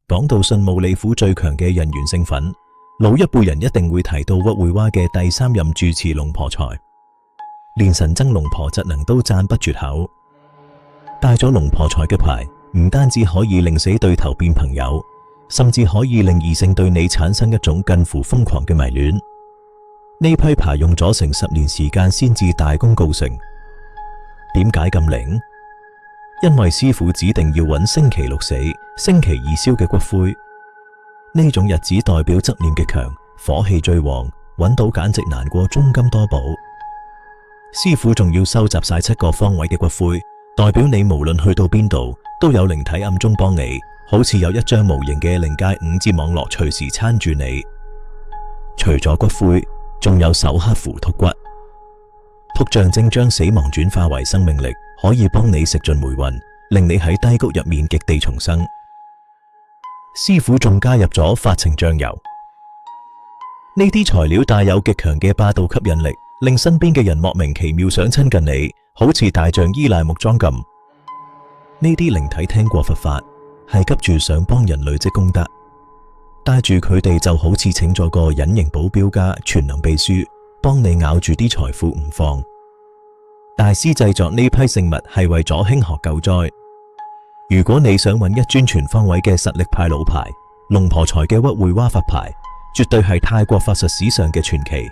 講到信武李府最強嘅人猿聖粉，老一輩人一定會提到鬱會蛙嘅第三任住持龍婆財，連神僧龍婆質能都讚不絕口。帶咗龍婆財嘅牌，唔單止可以令死對頭變朋友，甚至可以令異性對你產生一種近乎瘋狂嘅迷戀。呢批牌用咗成10年時間先至大功告成。點解咁靈？因為師傅指定要揾星期六死、星期二燒嘅骨灰，呢種日子代表執念極強，火氣最旺，揾到簡直難過鍾金多寶。師傅仲要收集晒7個方位嘅骨灰，代表你無論去到邊度，都有靈體暗中幫你，好似有一張無形嘅靈界5G網絡隨時撐住你。除咗骨灰，仲有手刻符突骨，突象徵將死亡轉化為生命力，可以幫你食盡霉運，令你喺低谷入面極地重生。師傅仲加入咗發情醬油，呢啲材料帶有極強嘅霸道吸引力，令身邊嘅人莫名其妙想親近你，好似大象依賴木樁咁。呢啲靈體聽過佛法，係急住想幫人累積功德，帶住佢哋就好似請咗個隱形保鏢加全能秘書，幫你咬住啲財富唔放。大師製作呢批聖物係為咗興學救災。如果你想揾一尊全方位嘅實力派老牌，龍婆財嘅鬱會蛙佛牌絕對係泰國法術史上嘅傳奇。